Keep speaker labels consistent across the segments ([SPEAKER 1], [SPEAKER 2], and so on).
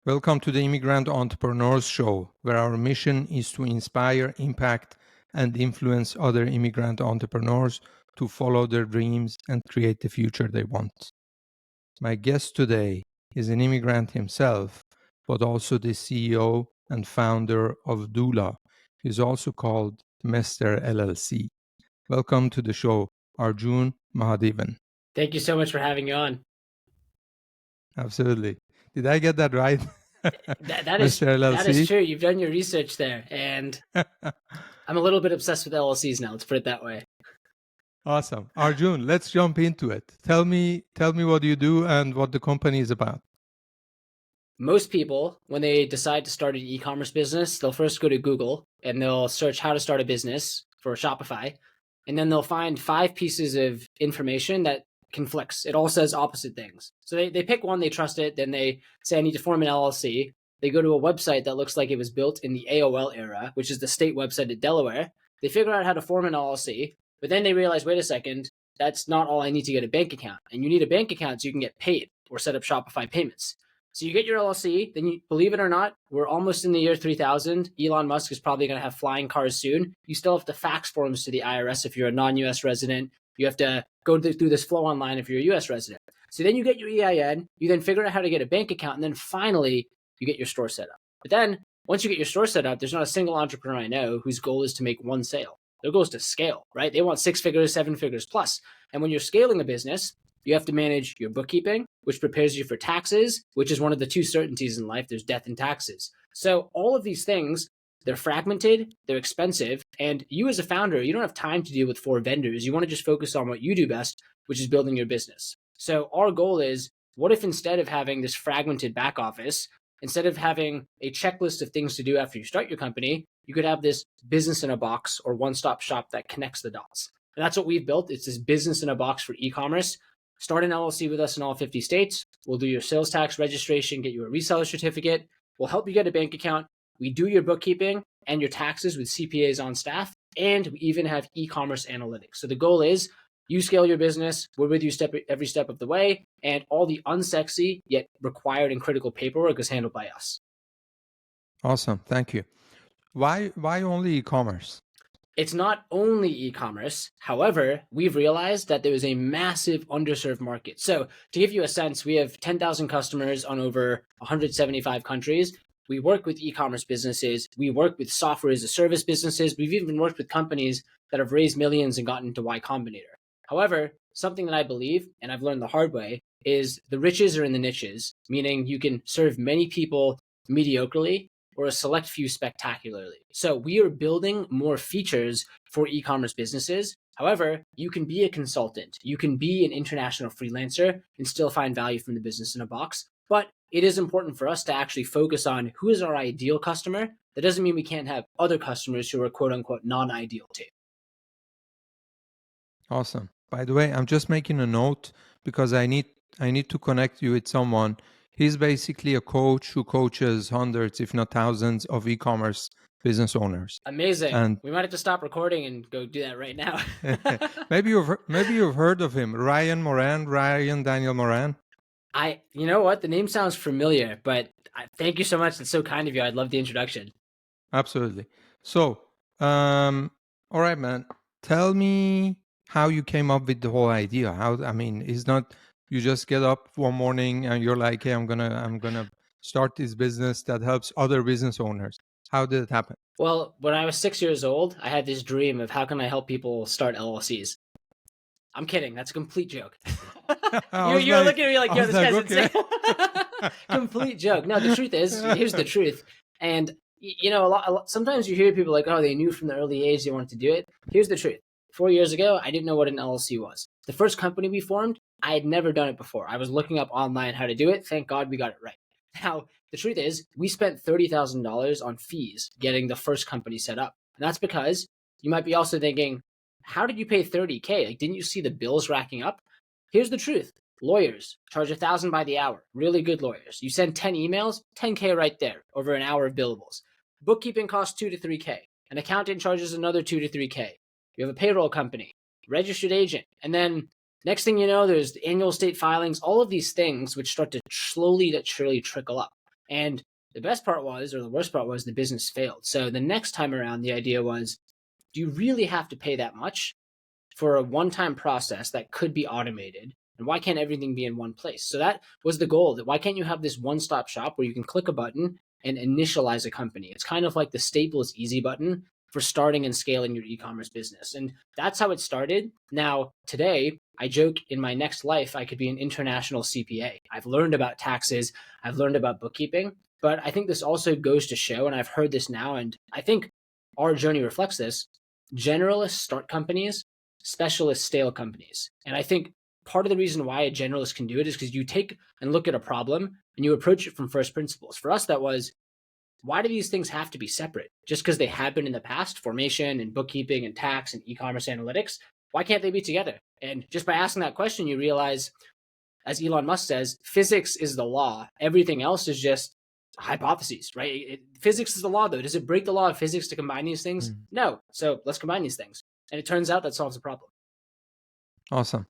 [SPEAKER 1] Welcome to the Immigrant Entrepreneurs Show, where our mission is to inspire, impact, and influence other immigrant entrepreneurs to follow their dreams and create the future they want. My guest today is an immigrant himself, but also the CEO and founder of Doola. He's also called Mr. LLC. Welcome to the show, Arjun Mahadevan.
[SPEAKER 2] Thank you so much for having me on.
[SPEAKER 1] Absolutely. Did I get that right?
[SPEAKER 2] That is true. You've done your research there, and I'm a little bit obsessed with LLCs now. Let's put it that way.
[SPEAKER 1] Awesome. Arjun, let's jump into it. Tell me what you do and what the company is about.
[SPEAKER 2] Most people, when they decide to start an e-commerce business, they'll first go to Google and they'll search how to start a business for Shopify, and then they'll find 5 pieces of information that conflicts. It all says opposite things. So they pick one, they trust it, then they say, I need to form an LLC. They go to a website that looks like it was built in the AOL era, which is the state website of Delaware. They figure out how to form an LLC, but then they realize, wait a second, that's not all I need to get a bank account. And you need a bank account so you can get paid or set up Shopify payments. So you get your LLC, then you, believe it or not, we're almost in the year 3000. Elon Musk is probably going to have flying cars soon. You still have to fax forms to the IRS if you're a non-US resident. You have to go through this flow online if you're a US resident. So then you get your EIN, you then figure out how to get a bank account, and then finally you get your store set up. But then once you get your store set up, there's not a single entrepreneur I know whose goal is to make one sale. Their goal is to scale, right? They want 6 figures, 7 figures plus. And when you're scaling a business, you have to manage your bookkeeping, which prepares you for taxes, which is one of the 2 certainties in life. There's death and taxes. So all of these things, they're fragmented, they're expensive, and you as a founder, you don't have time to deal with 4 vendors. You want to just focus on what you do best, which is building your business. So our goal is, what if instead of having this fragmented back office, instead of having a checklist of things to do after you start your company, you could have this business in a box or one-stop shop that connects the dots. And that's what we've built. It's this business in a box for e-commerce. Start an LLC with us in all 50 states. We'll do your sales tax registration, get you a reseller certificate. We'll help you get a bank account. We do your bookkeeping and your taxes with CPAs on staff. And we even have e-commerce analytics. So the goal is you scale your business. We're with you every step of the way. And all the unsexy yet required and critical paperwork is handled by us.
[SPEAKER 1] Awesome. Thank you. Why only e-commerce?
[SPEAKER 2] It's not only e-commerce. However, we've realized that there is a massive underserved market. So to give you a sense, we have 10,000 customers on over 175 countries. We work with e-commerce businesses. We work with software as a service businesses. We've even worked with companies that have raised millions and gotten into Y Combinator. However, something that I believe, and I've learned the hard way, is the riches are in the niches, meaning you can serve many people mediocrely or a select few spectacularly. So we are building more features for e-commerce businesses. However, you can be a consultant, you can be an international freelancer and still find value from the business in a box. But it is important for us to actually focus on who is our ideal customer. That doesn't mean we can't have other customers who are quote unquote non-ideal too.
[SPEAKER 1] Awesome. By the way, I'm just making a note because I need to connect you with someone. He's basically a coach who coaches hundreds, if not thousands, of e-commerce business owners.
[SPEAKER 2] Amazing. And we might have to stop recording and go do that right now.
[SPEAKER 1] maybe you've heard of him, Ryan Daniel Moran.
[SPEAKER 2] You know what? The name sounds familiar, but thank you so much. It's so kind of you. I'd love the introduction.
[SPEAKER 1] Absolutely. So, all right, man. Tell me how you came up with the whole idea. It's not you just get up one morning and you're like, hey, I'm gonna start this business that helps other business owners. How did it happen?
[SPEAKER 2] Well, when I was 6 years old, I had this dream of how can I help people start LLCs. I'm kidding. That's a complete joke. You're looking at me like, yo, this guy's insane. Complete joke. No, the truth is, here's the truth. And you know, sometimes you hear people like, oh, they knew from the early age they wanted to do it. Here's the truth. 4 years ago, I didn't know what an LLC was. The first company we formed, I had never done it before. I was looking up online how to do it. Thank God we got it right. Now, the truth is, we spent $30,000 on fees getting the first company set up. And that's because you might be also thinking, how did you pay $30K? Like, didn't you see the bills racking up? Here's the truth. Lawyers charge $1,000 by the hour. Really good lawyers. You send 10 emails, $10K right there over an hour of billables. Bookkeeping costs $2 to $3K. An accountant charges another $2 to $3K. You have a payroll company, registered agent, and then next thing you know, there's the annual state filings, all of these things which start to slowly but surely trickle up. And the best part was, or the worst part was, the business failed. So the next time around, the idea was, do you really have to pay that much for a one-time process that could be automated? And why can't everything be in one place? So that was the goal. That why can't you have this one-stop shop where you can click a button and initialize a company? It's kind of like the Staples Easy button for starting and scaling your e-commerce business. And that's how it started. Now, today, I joke in my next life, I could be an international CPA. I've learned about taxes. I've learned about bookkeeping. But I think this also goes to show, and I've heard this now, and I think our journey reflects this, generalists start companies, specialists scale companies. And I think part of the reason why a generalist can do it is because you take and look at a problem and you approach it from first principles. For us, that was, why do these things have to be separate? Just because they have been in the past, formation and bookkeeping and tax and e-commerce analytics, why can't they be together? And just by asking that question, you realize, as Elon Musk says, physics is the law. Everything else is just hypotheses, right? Physics is the law, though. Does it break the law of physics to combine these things? No. So let's combine these things. And it turns out that solves the problem.
[SPEAKER 1] Awesome.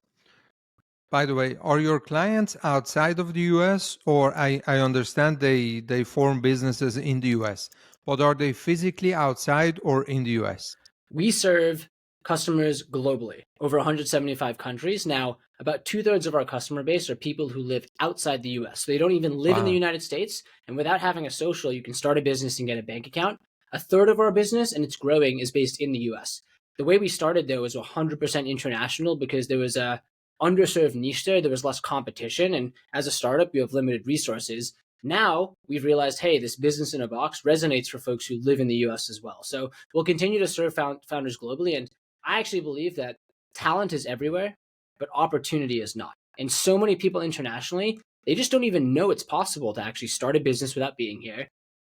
[SPEAKER 1] By the way, are your clients outside of the US, or I understand they form businesses in the US, but are they physically outside or in the US?
[SPEAKER 2] We serve customers globally, over 175 countries. Now, about 2/3 of our customer base are people who live outside the US. So they don't even live in the United States. And without having a social, you can start a business and get a bank account. 1/3 of our business, and it's growing, is based in the US. The way we started, though, was 100% international because there was a underserved niche there. There was less competition. And as a startup, you have limited resources. Now we've realized, hey, this business in a box resonates for folks who live in the US as well. So we'll continue to serve founders globally. And I actually believe that talent is everywhere, but opportunity is not. And so many people internationally, they just don't even know it's possible to actually start a business without being here,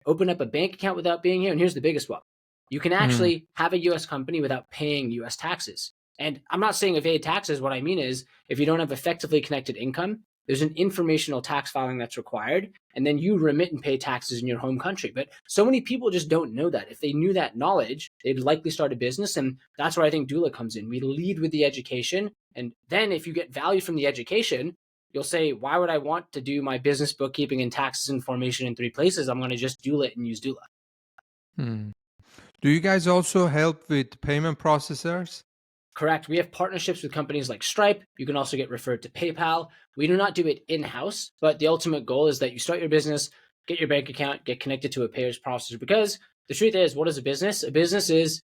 [SPEAKER 2] open up a bank account without being here. And here's the biggest one. You can actually have a US company without paying US taxes. And I'm not saying evade taxes. What I mean is, if you don't have effectively connected income, there's an informational tax filing that's required, and then you remit and pay taxes in your home country. But so many people just don't know that. If they knew that knowledge, they'd likely start a business. And that's where I think Doola comes in. We lead with the education. And then if you get value from the education, you'll say, why would I want to do my business bookkeeping and taxes and formation in 3 places? I'm going to just Doola it and use Doola.
[SPEAKER 1] Do you guys also help with payment processors?
[SPEAKER 2] Correct. We have partnerships with companies like Stripe. You can also get referred to PayPal. We do not do it in-house, but the ultimate goal is that you start your business, get your bank account, get connected to a payers processor. Because the truth is, what is a business? A business is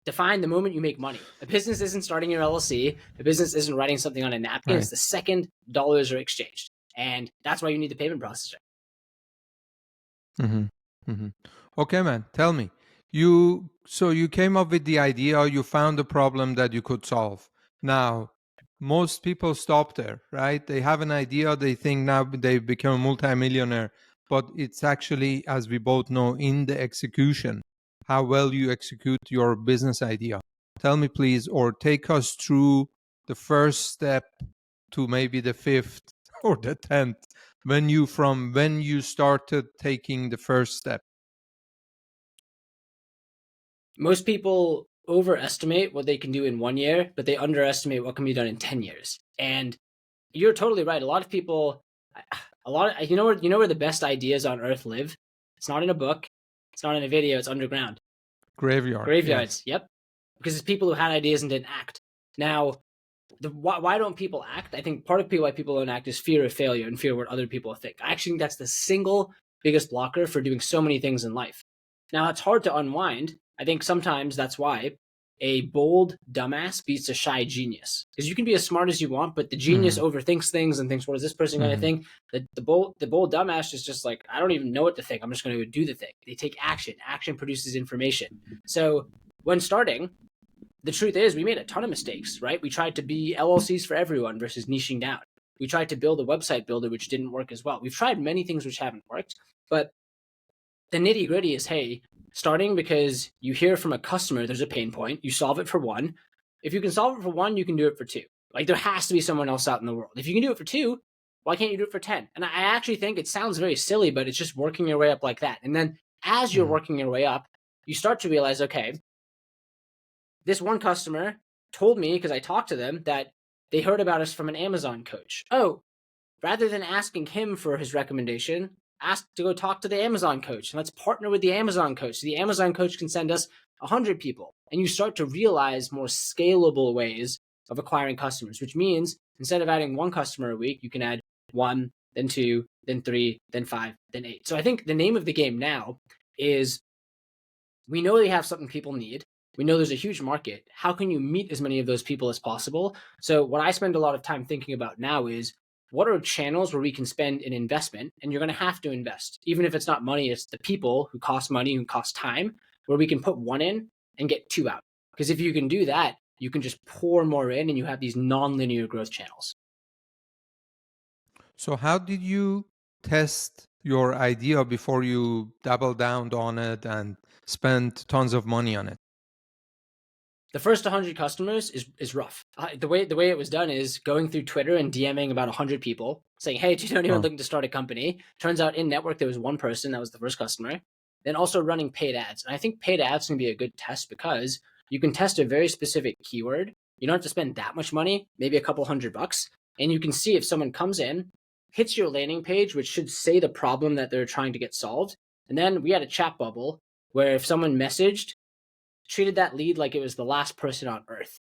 [SPEAKER 2] defined the moment you make money. A business isn't starting your LLC. A business isn't writing something on a napkin. Right. It's the second dollars are exchanged. And that's why you need the payment processor.
[SPEAKER 1] Okay, man. Tell me. So you came up with the idea, you found a problem that you could solve. Now, most people stop there, right? They have an idea, they think now they become a multimillionaire, but it's actually, as we both know, in the execution, how well you execute your business idea. Tell me, please, or take us through the first step to maybe the 5th or the 10th, when you started taking the first step.
[SPEAKER 2] Most people overestimate what they can do in 1 year, but they underestimate what can be done in 10 years. And you're totally right. A lot of people, you know where the best ideas on earth live? It's not in a book. It's not in a video. It's underground. Graveyards. Yes. Yep. Because it's people who had ideas and didn't act. Now, why don't people act? I think part of why people don't act is fear of failure and fear of what other people think. I actually think that's the single biggest blocker for doing so many things in life. Now, it's hard to unwind. I think sometimes that's why a bold dumbass beats a shy genius. Because you can be as smart as you want, but the genius overthinks things and thinks, what is this person going to think? The bold dumbass is just like, I don't even know what to think. I'm just going to do the thing. They take action. Action produces information. So when starting, the truth is we made a ton of mistakes, right? We tried to be LLCs for everyone versus niching down. We tried to build a website builder, which didn't work as well. We've tried many things which haven't worked, but the nitty gritty is, hey, starting because you hear from a customer there's a pain point, you solve it for one. If you can solve it for one, you can do it for 2. Like, there has to be someone else out in the world. If you can do it for 2, why can't you do it for 10? And I actually think it sounds very silly, but it's just working your way up like that. And then as you're working your way up, you start to realize, okay, this one customer told me, because I talked to them, that they heard about us from an Amazon coach. Oh, rather than asking him for his recommendation, ask to go talk to the Amazon coach, and let's partner with the Amazon coach. So the Amazon coach can send us 100 people. And you start to realize more scalable ways of acquiring customers, which means instead of adding one customer a week, you can add one, then two, then three, then five, then eight. So I think the name of the game now is, we know they have something people need. We know there's a huge market. How can you meet as many of those people as possible? So what I spend a lot of time thinking about now is, what are channels where we can spend an investment? And you're going to have to invest. Even if it's not money, it's the people who cost money, who cost time, where we can put one in and get two out. Because if you can do that, you can just pour more in and you have these non-linear growth channels.
[SPEAKER 1] So how did you test your idea before you doubled down on it and spent tons of money on it?
[SPEAKER 2] The first 100 customers is rough. The way it was done is going through Twitter and DMing about 100 people saying, hey, do you know anyone looking to start a company? Turns out in network, there was one person that was the first customer. Then also running paid ads. And I think paid ads can be a good test because you can test a very specific keyword. You don't have to spend that much money, maybe a couple $100, and you can see if someone comes in, hits your landing page, which should say the problem that they're trying to get solved. And then we had a chat bubble where if someone messaged, treated that lead like it was the last person on earth.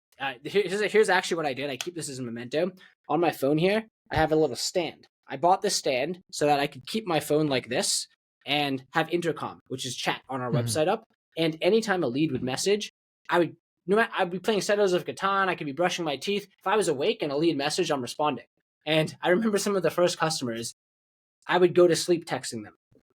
[SPEAKER 2] Here's actually what I did. I keep this as a memento. On my phone here, I have a little stand. I bought this stand so that I could keep my phone like this and have intercom, which is chat on our website up. And anytime a lead would message, I'd be playing Settlers of Catan. I could be brushing my teeth. If I was awake and a lead message, I'm responding. And I remember some of the first customers, I would go to sleep texting them.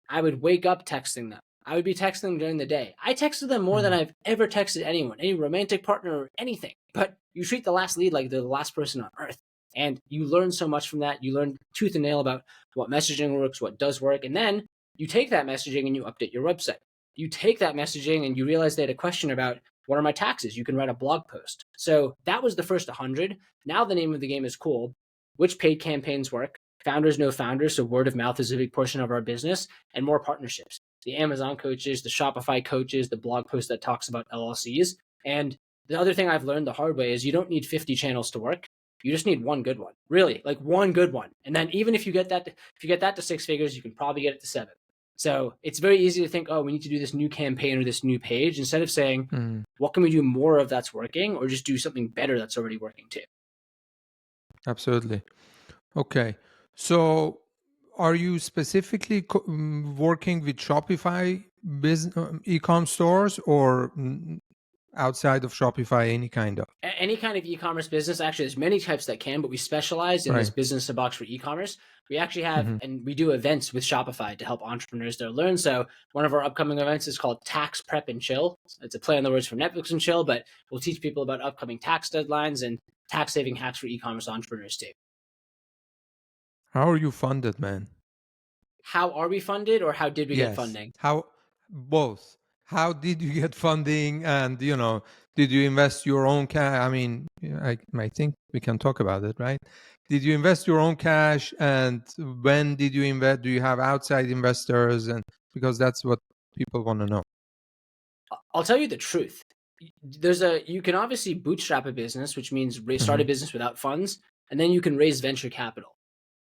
[SPEAKER 2] I would wake up texting them. I would be texting them during the day. I texted them more than I've ever texted anyone, any romantic partner or anything. But you treat the last lead like they're the last person on earth. And you learn so much from that. You learn tooth and nail about what messaging works, what does work. And then you take that messaging and you update your website. You take that messaging and you realize they had a question about, what are my taxes? You can write a blog post. So that was the first 100. Now the name of the game is cool. Which paid campaigns work? Founders know founders, so word of mouth is a big portion of our business, and more partnerships. The Amazon coaches, the Shopify coaches, the blog post that talks about LLCs. And the other thing I've learned the hard way is you don't need 50 channels to work. You just need one good one, really, like one good one. And then even if you get that to six figures, you can probably get it to seven. So it's very easy to think, oh, we need to do this new campaign or this new page, instead of saying, what can we do more of that's working, or just do something better that's already working too.
[SPEAKER 1] Absolutely. Okay. So are you specifically working with Shopify e-com stores, or outside of Shopify, any kind of?
[SPEAKER 2] Any kind of e-commerce business. Actually, there's many types that can, but we specialize in this business in a box for e-commerce. We actually have, and we do events with Shopify to help entrepreneurs there learn. So one of our upcoming events is called Tax Prep and Chill. It's a play on the words from Netflix and Chill, but we'll teach people about upcoming tax deadlines and tax saving hacks for e-commerce entrepreneurs too.
[SPEAKER 1] How are you funded, man?
[SPEAKER 2] How are we funded, or how did we get funding?
[SPEAKER 1] Both. How did you get funding, and did you invest your own cash? I mean, I think we can talk about it, right? Did you invest your own cash, and when did you invest? Do you have outside investors? And because that's what people want to know.
[SPEAKER 2] I'll tell you the truth. You can obviously bootstrap a business, which means start a business without funds, and then you can raise venture capital.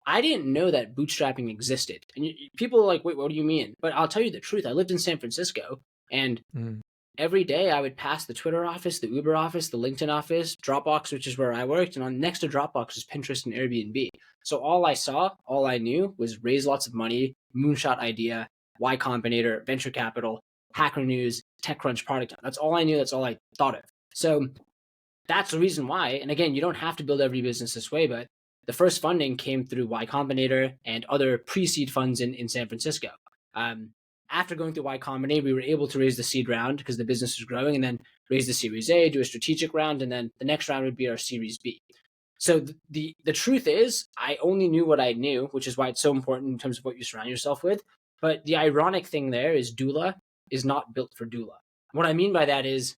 [SPEAKER 2] I didn't know that bootstrapping existed. And people are like, wait, what do you mean? But I'll tell you the truth. I lived in San Francisco, and every day I would pass the Twitter office, the Uber office, the LinkedIn office, Dropbox, which is where I worked. And next to Dropbox is Pinterest and Airbnb. So all I knew was raise lots of money, moonshot idea, Y Combinator, venture capital, Hacker News, TechCrunch, product. That's all I knew. That's all I thought of. So that's the reason why. And again, you don't have to build every business this way, but the first funding came through Y Combinator and other pre-seed funds in San Francisco. After going through Y Combinator, we were able to raise the seed round because the business was growing, and then raise the Series A, do a strategic round, and then the next round would be our Series B. So the truth is, I only knew what I knew, which is why it's so important in terms of what you surround yourself with. But the ironic thing there is Doola is not built for Doola. What I mean by that is,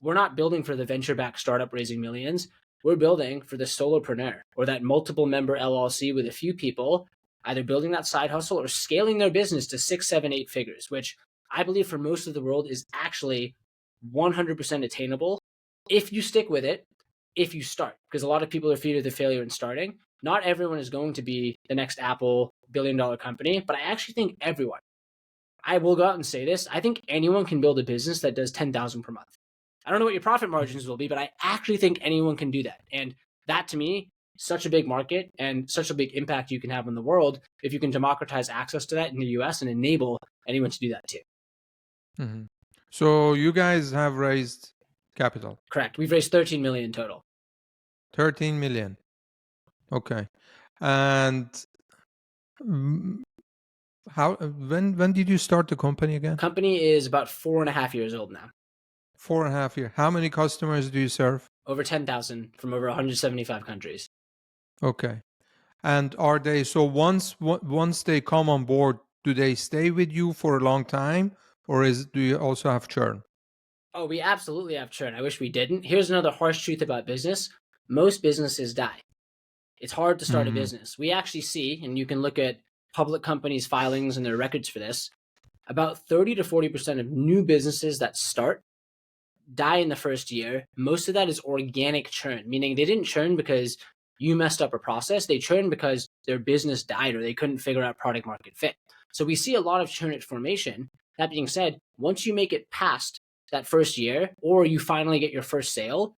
[SPEAKER 2] we're not building for the venture-backed startup raising millions. We're building for the solopreneur, or that multiple member LLC with a few people, either building that side hustle or scaling their business to 6, 7, 8 figures, which I believe for most of the world is actually 100% attainable if you stick with it, if you start. Because a lot of people are afraid of the failure in starting. not everyone is going to be the next Apple billion-dollar company, but I actually think everyone, I will go out and say this, I think anyone can build a business that does 10,000 per month. I don't know what your profit margins will be, but I actually think anyone can do that. And that to me, such a big market and such a big impact you can have in the world if you can democratize access to that in the US and enable anyone to do that too.
[SPEAKER 1] Mm-hmm. So you guys have raised capital.
[SPEAKER 2] Correct. We've raised 13 million in total.
[SPEAKER 1] 13 million. Okay. And how when did you start the company again?
[SPEAKER 2] Company is about 4.5 years old now.
[SPEAKER 1] 4.5 years. How many customers do you serve?
[SPEAKER 2] Over 10,000 from over 175 countries.
[SPEAKER 1] Okay. And are they, so once they come on board, do they stay with you for a long time, or do you also have churn?
[SPEAKER 2] Oh, we absolutely have churn. I wish we didn't. Here's another harsh truth about business. Most businesses die. It's hard to start a business. We actually see, and you can look at public companies' filings and their records for this, about 30 to 40% of new businesses that start die in the first year. Most of that is organic churn, meaning they didn't churn because you messed up a process. They churned because their business died or they couldn't figure out product market fit. So we see a lot of churn at formation. That being said, once you make it past that first year or you finally get your first sale,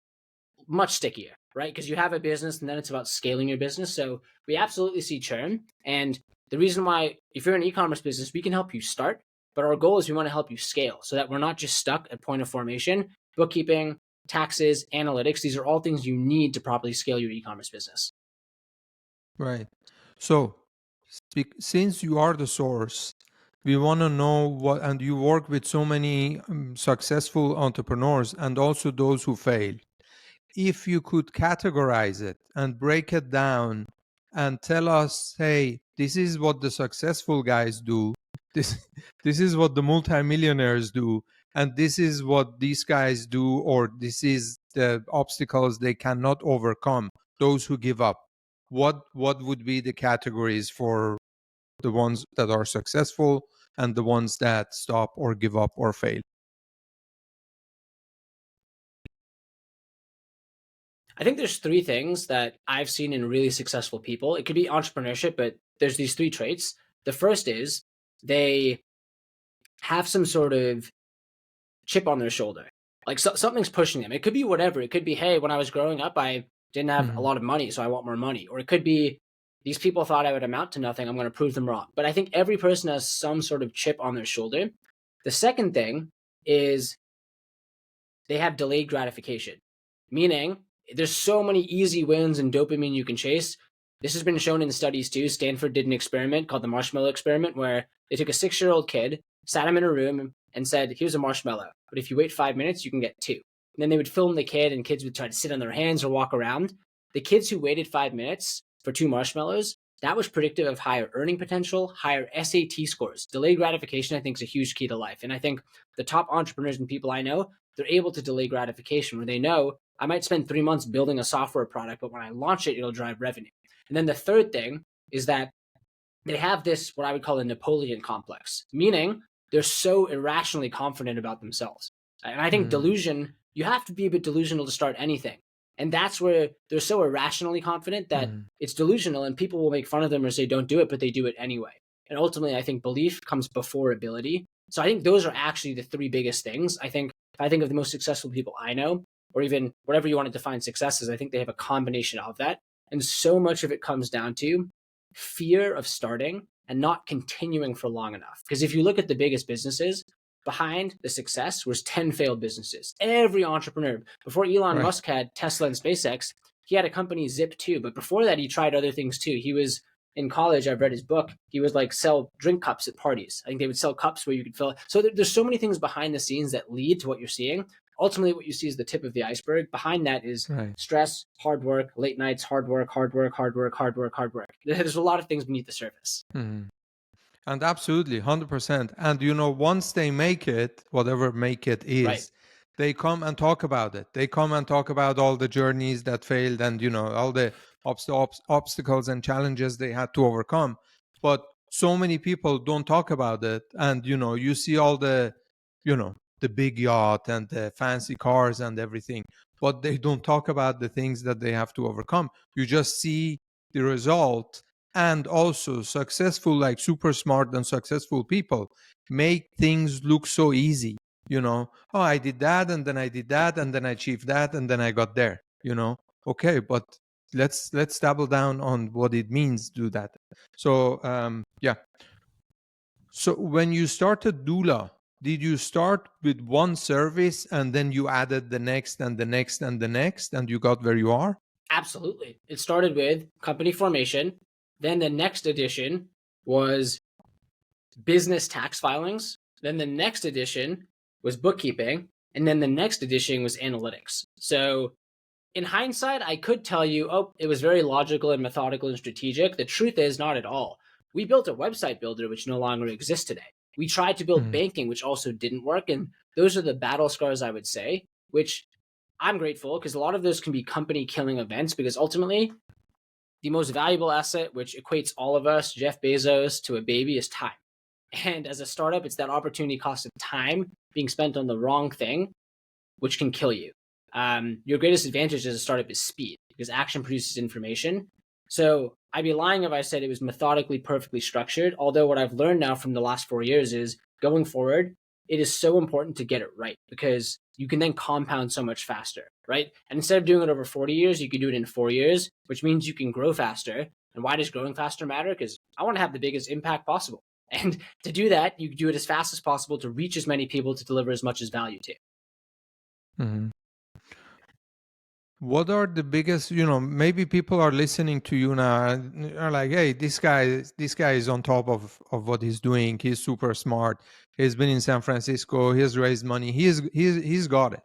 [SPEAKER 2] much stickier, right? Because you have a business and then it's about scaling your business. So we absolutely see churn. And the reason why, if you're an e-commerce business, we can help you start, but our goal is we want to help you scale so that we're not just stuck at point of formation. Bookkeeping, taxes, analytics, these are all things you need to properly scale your e-commerce business.
[SPEAKER 1] Right. So since you are the source, we want to know what, and you work with so many successful entrepreneurs and also those who fail. If you could categorize it and break it down and tell us, hey, this is what the successful guys do, this is what the multimillionaires do, and this is what these guys do, or this is the obstacles they cannot overcome, those who give up, what would be the categories for the ones that are successful and the ones that stop or give up or fail?
[SPEAKER 2] I think there's three things that I've seen in really successful people. It could be entrepreneurship, but there's these three traits. The first is they have some sort of chip on their shoulder. Like something's pushing them. It could be whatever. It could be, hey, when I was growing up, I didn't have a lot of money, so I want more money. Or it could be, these people thought I would amount to nothing. I'm going to prove them wrong. But I think every person has some sort of chip on their shoulder. The second thing is they have delayed gratification, meaning there's so many easy wins and dopamine you can chase. This has been shown in studies too. Stanford did an experiment called the marshmallow experiment where they took a 6-year-old kid, sat him in a room and said, here's a marshmallow, but if you wait 5 minutes, you can get 2. And then they would film the kid and kids would try to sit on their hands or walk around. The kids who waited 5 minutes for 2 marshmallows, that was predictive of higher earning potential, higher SAT scores. Delayed gratification, I think, is a huge key to life. And I think the top entrepreneurs and people I know, they're able to delay gratification where they know I might spend 3 months building a software product, but when I launch it, it'll drive revenue. And then the third thing is that they have this, what I would call a Napoleon complex, meaning they're so irrationally confident about themselves. And I think delusion, you have to be a bit delusional to start anything. And that's where they're so irrationally confident that it's delusional and people will make fun of them or say, don't do it, but they do it anyway. And ultimately, I think belief comes before ability. So I think those are actually the 3 biggest things. I think if I think of the most successful people I know, or even whatever you want to define success as, I think they have a combination of that. And so much of it comes down to fear of starting and not continuing for long enough. Because if you look at the biggest businesses, behind the success was 10 failed businesses. Every entrepreneur, before Elon Musk had Tesla and SpaceX, he had a company, Zip, too. But before that, he tried other things too. He was in college, I've read his book, he would like sell drink cups at parties. I think they would sell cups where you could fill it. So there's so many things behind the scenes that lead to what you're seeing. Ultimately, what you see is the tip of the iceberg. Behind that is stress, hard work, late nights, hard work. There's a lot of things beneath the surface.
[SPEAKER 1] And absolutely, 100%. And, once they make it, whatever make it is, they come and talk about it. They come and talk about all the journeys that failed and, all the obstacles and challenges they had to overcome. But so many people don't talk about it. And, you see all the, the big yacht and the fancy cars and everything, but they don't talk about the things that they have to overcome. You just see the result, and also successful, like super smart and successful people make things look so easy. Oh, I did that, and then I did that, and then I achieved that, and then I got there. Okay, but let's double down on what it means to do that. So yeah. So when you started Doola, did you start with one service and then you added the next and the next and the next, and you got where you are?
[SPEAKER 2] Absolutely. It started with company formation. Then the next edition was business tax filings. Then the next edition was bookkeeping. And then the next edition was analytics. So in hindsight, I could tell you, oh, it was very logical and methodical and strategic. The truth is, not at all. We built a website builder, which no longer exists today. We tried to build banking, which also didn't work. And those are the battle scars, I would say, which I'm grateful, because a lot of those can be company killing events, because ultimately the most valuable asset, which equates all of us, Jeff Bezos, to a baby, is time. And as a startup, it's that opportunity cost of time being spent on the wrong thing, which can kill you. Your greatest advantage as a startup is speed, because action produces information. So I'd be lying if I said it was methodically, perfectly structured. Although what I've learned now from the last 4 years is, going forward, it is so important to get it right, because you can then compound so much faster, right? And instead of doing it over 40 years, you can do it in 4 years, which means you can grow faster. And why does growing faster matter? Because I want to have the biggest impact possible. And to do that, you do it as fast as possible to reach as many people, to deliver as much as value to.
[SPEAKER 1] Mm-hmm. What are the biggest, maybe people are listening to you now and are like, hey, this guy is on top of what he's doing. He's super smart. He's been in San Francisco. He's raised money. He's got it.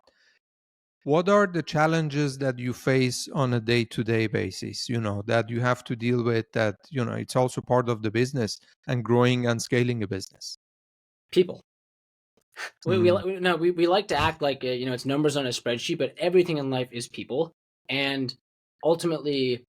[SPEAKER 1] What are the challenges that you face on a day-to-day basis, that you have to deal with, that, it's also part of the business and growing and scaling a business?
[SPEAKER 2] People. We like to act like it's numbers on a spreadsheet, but everything in life is people. And ultimately,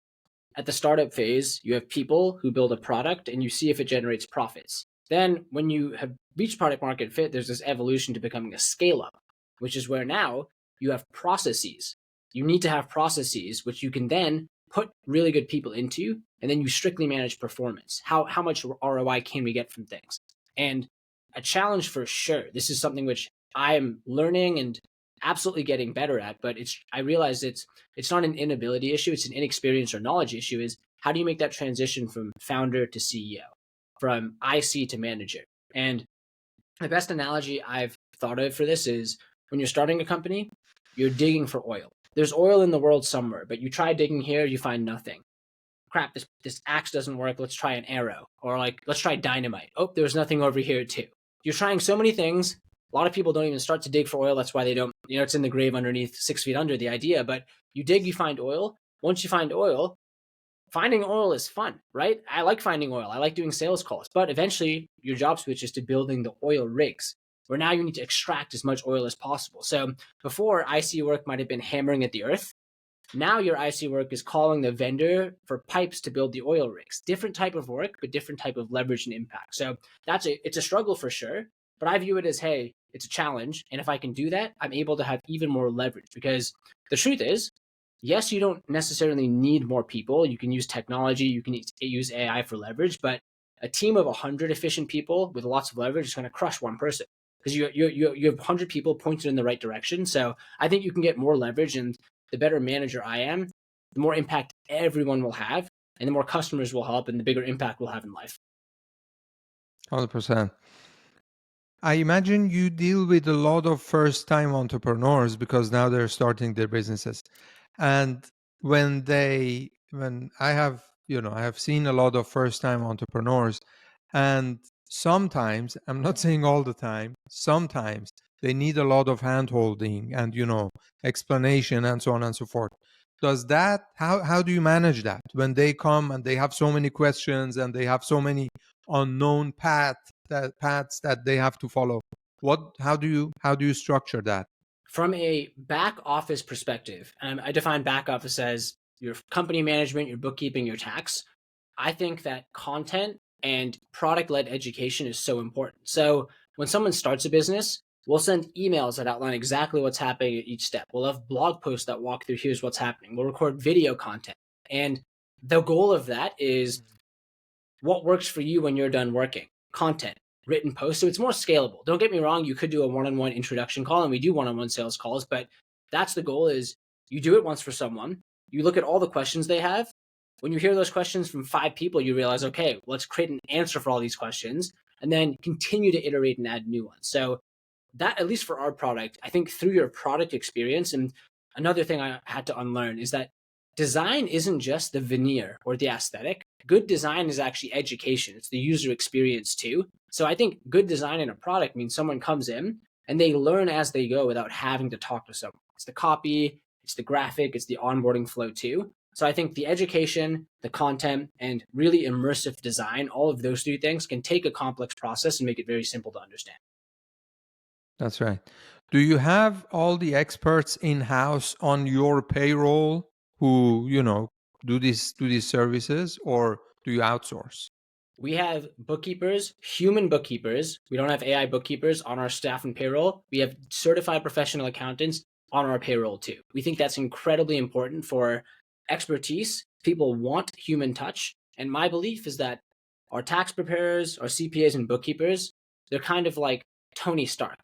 [SPEAKER 2] at the startup phase, you have people who build a product and you see if it generates profits. Then when you have reached product market fit, there's this evolution to becoming a scale up, which is where now you have processes. You need to have processes which you can then put really good people into, and then you strictly manage performance. How much ROI can we get from things? And a challenge for sure. This is something which I am learning and absolutely getting better at, but I realize it's not an inability issue, it's an inexperience or knowledge issue. Is how do you make that transition from founder to CEO, from IC to manager? And the best analogy I've thought of for this is, when you're starting a company, you're digging for oil. There's oil in the world somewhere, but you try digging here, you find nothing. Crap, this axe doesn't work, let's try an arrow. Or like, let's try dynamite. Oh, there's nothing over here too. You're trying so many things. A lot of people don't even start to dig for oil. That's why they don't, it's in the grave underneath, 6 feet under, the idea. But you dig, you find oil. Once you find oil, finding oil is fun, right? I like finding oil. I like doing sales calls. But eventually, your job switch is to building the oil rigs, where now you need to extract as much oil as possible. So before, IC work might have been hammering at the earth. Now your IC work is calling the vendor for pipes to build the oil rigs. Different type of work, but different type of leverage and impact. So it's a struggle for sure, but I view it as, hey, it's a challenge. And if I can do that, I'm able to have even more leverage, because the truth is, yes, you don't necessarily need more people. You can use technology, you can use AI for leverage, but a team of 100 efficient people with lots of leverage is going to crush one person, because you have 100 people pointed in the right direction. So I think you can get more leverage, and the better manager I am, the more impact everyone will have, and the more customers will help, and the bigger impact we'll have in life.
[SPEAKER 1] 100%. I imagine you deal with a lot of first-time entrepreneurs, because now they're starting their businesses. And when I have seen a lot of first-time entrepreneurs, and sometimes, I'm not saying all the time, sometimes they need a lot of hand-holding and, explanation and so on and so forth. How do you manage that when they come and they have so many questions and they have so many unknown paths that they have to follow? How do you structure that?
[SPEAKER 2] From a back office perspective, I define back office as your company management, your bookkeeping, your tax. I think that content and product-led education is so important. So when someone starts a business, we'll send emails that outline exactly what's happening at each step. We'll have blog posts that walk through, here's what's happening. We'll record video content. And the goal of that is what works for you when you're done working. Content, written posts. So it's more scalable. Don't get me wrong, you could do a one-on-one introduction call, and we do one-on-one sales calls, but that's the goal. Is you do it once for someone, you look at all the questions they have. When you hear those questions from 5 people, you realize, okay, let's create an answer for all these questions, and then continue to iterate and add new ones. So that, at least for our product, I think through your product experience, and another thing I had to unlearn is that design isn't just the veneer or the aesthetic. Good design is actually education. It's the user experience too. So I think good design in a product means someone comes in and they learn as they go without having to talk to someone. It's the copy, it's the graphic, it's the onboarding flow too. So I think the education, the content, and really immersive design, all of those 3 things can take a complex process and make it very simple to understand.
[SPEAKER 1] That's right. Do you have all the experts in-house on your payroll who, do these services, or do you outsource?
[SPEAKER 2] We have bookkeepers, human bookkeepers. We don't have AI bookkeepers on our staff and payroll. We have certified professional accountants on our payroll too. We think that's incredibly important for expertise. People want human touch. And my belief is that our tax preparers, our CPAs and bookkeepers, they're kind of like Tony Stark.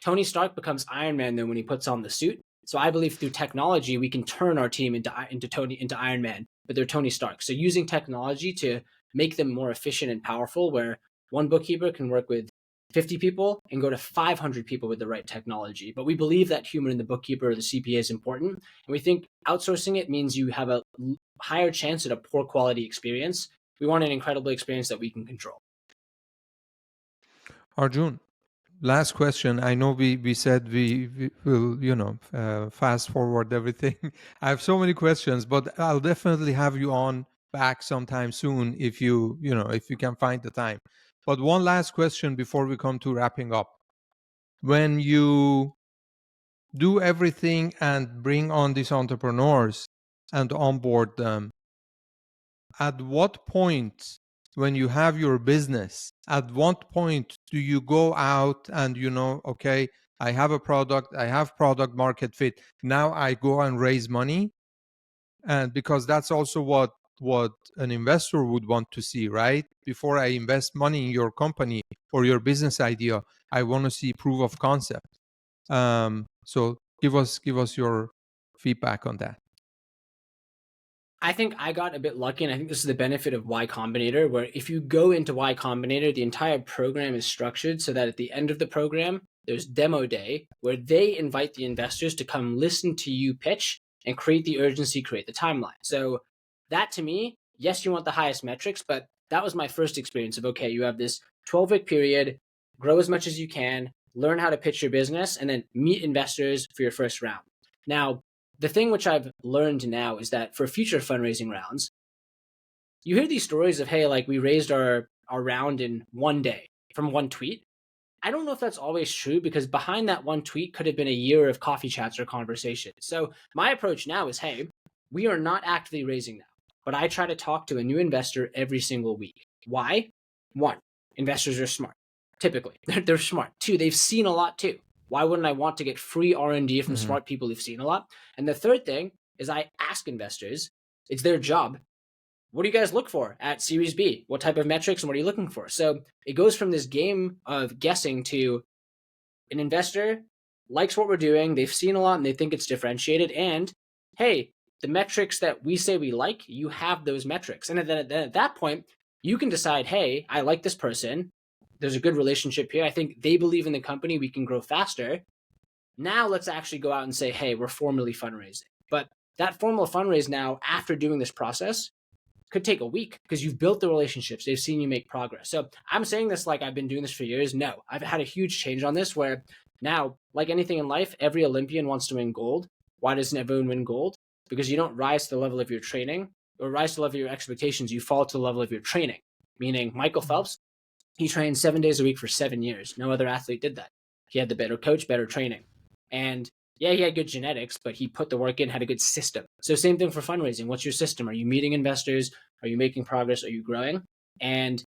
[SPEAKER 2] Tony Stark becomes Iron Man then when he puts on the suit. So I believe through technology, we can turn our team into Iron Man, but they're Tony Stark. So using technology to make them more efficient and powerful, where one bookkeeper can work with 50 people and go to 500 people with the right technology. But we believe that human in the bookkeeper or the CPA is important. And we think outsourcing it means you have a higher chance at a poor quality experience. We want an incredible experience that we can control.
[SPEAKER 1] Arjun, last question. I know we said we will, fast forward everything. I have so many questions, but I'll definitely have you on back sometime soon if you can find the time. But one last question before we come to wrapping up. When you do everything and bring on these entrepreneurs and onboard them, at what point, when you have your business, at what point do you go out and okay, I have a product, I have product market fit, now I go and raise money? And because that's also what an investor would want to see, right? Before I invest money in your company or your business idea, I want to see proof of concept. So give us your feedback on that.
[SPEAKER 2] I think I got a bit lucky, and I think this is the benefit of Y Combinator, where if you go into Y Combinator, the entire program is structured so that at the end of the program, there's demo day, where they invite the investors to come listen to you pitch and create the urgency, create the timeline. So that, to me, yes, you want the highest metrics, but that was my first experience of, okay, you have this 12-week period, grow as much as you can, learn how to pitch your business, and then meet investors for your first round. Now, the thing which I've learned now is that for future fundraising rounds, you hear these stories of, hey, like we raised our round in one day from one tweet. I don't know if that's always true, because behind that one tweet could have been a year of coffee chats or conversations. So my approach now is, hey, we are not actively raising now, but I try to talk to a new investor every single week. Why? 1, investors are smart. Typically, they're smart. 2, they've seen a lot too. Why wouldn't I want to get free R&D from smart people who've seen a lot? And the third thing is I ask investors, it's their job, what do you guys look for at Series B? What type of metrics and what are you looking for? So it goes from this game of guessing to an investor likes what we're doing, they've seen a lot and they think it's differentiated, and hey, the metrics that we say we like, you have those metrics. And then at that point, you can decide, hey, I like this person, there's a good relationship here, I think they believe in the company, we can grow faster. Now let's actually go out and say, hey, we're formally fundraising. But that formal fundraise now, after doing this process, could take a week because you've built the relationships. They've seen you make progress. So I'm saying this like I've been doing this for years. No, I've had a huge change on this, where now, like anything in life, every Olympian wants to win gold. Why doesn't everyone win gold? Because you don't rise to the level of your training or rise to the level of your expectations. You fall to the level of your training. Meaning Michael Phelps, he trained 7 days a week for 7 years. No other athlete did that. He had the better coach, better training. And yeah, he had good genetics, but he put the work in, had a good system. So same thing for fundraising. What's your system? Are you meeting investors? Are you making progress? Are you growing? And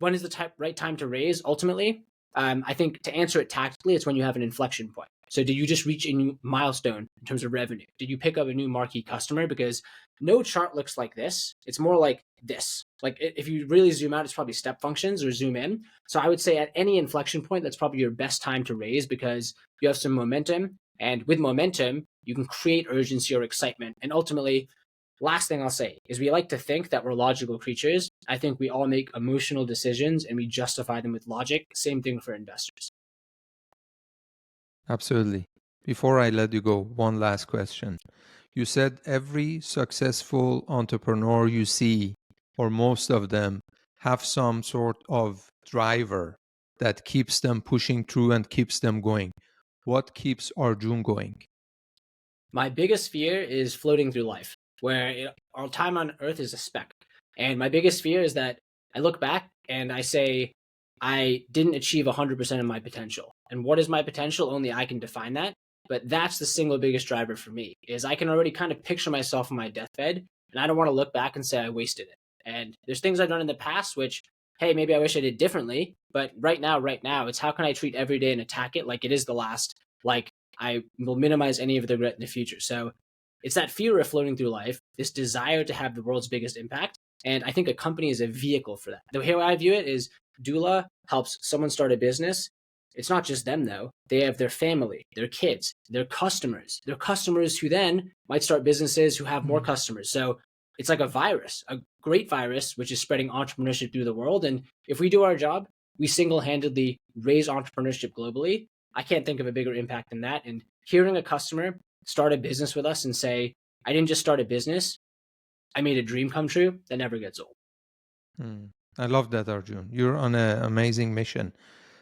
[SPEAKER 2] when is the right time to raise? Ultimately, I think to answer it tactically, it's when you have an inflection point. So did you just reach a new milestone in terms of revenue? Did you pick up a new marquee customer? Because no chart looks like this. It's more like this. Like if you really zoom out, it's probably step functions or zoom in. So I would say at any inflection point, that's probably your best time to raise because you have some momentum. And with momentum, you can create urgency or excitement. And ultimately, last thing I'll say is we like to think that we're logical creatures. I think we all make emotional decisions and we justify them with logic. Same thing for investors.
[SPEAKER 1] Absolutely. Before I let you go, one last question. You said every successful entrepreneur you see, or most of them, have some sort of driver that keeps them pushing through and keeps them going. What keeps Arjun going?
[SPEAKER 2] My biggest fear is floating through life, where our time on Earth is a speck. And my biggest fear is that I look back and I say, I didn't achieve 100% of my potential. And what is my potential? Only I can define that. But that's the single biggest driver for me, is I can already kind of picture myself on my deathbed, and I don't want to look back and say I wasted it. And there's things I've done in the past which, hey, maybe I wish I did differently. But right now, it's how can I treat every day and attack it like it is the last, like I will minimize any of the regret in the future. So it's that fear of floating through life, this desire to have the world's biggest impact. And I think a company is a vehicle for that. The way I view it is Doola helps someone start a business. It's not just them, though. They have their family, their kids, their customers who then might start businesses who have more customers. So it's like a great virus, which is spreading entrepreneurship through the world. And if we do our job, we single-handedly raise entrepreneurship globally. I can't think of a bigger impact than that. And hearing a customer start a business with us and say, I didn't just start a business, I made a dream come true, that never gets old.
[SPEAKER 1] I love that, Arjun. You're on an amazing mission.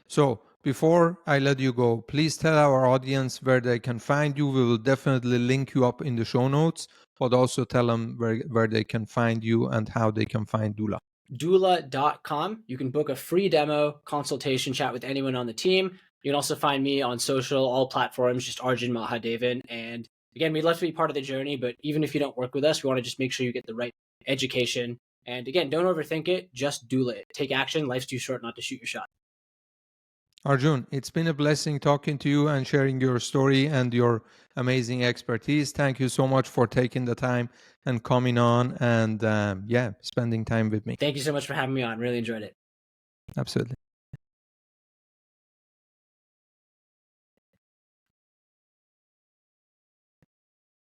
[SPEAKER 1] So before I let you go, please tell our audience where they can find you. We will definitely link you up in the show notes, but also tell them where they can find you and how they can find Doola.
[SPEAKER 2] Doola.com. You can book a free demo consultation chat with anyone on the team. You can also find me on social, all platforms, just Arjun Mahadevan. And again, we'd love to be part of the journey, but even if you don't work with us, we want to just make sure you get the right education. And again, don't overthink it, just Doola it. Take action. Life's too short not to shoot your shot.
[SPEAKER 1] Arjun, it's been a blessing talking to you and sharing your story and your amazing expertise. Thank you so much for taking the time and coming on and spending time with me.
[SPEAKER 2] Thank you so much for having me on. Really enjoyed it.
[SPEAKER 1] Absolutely.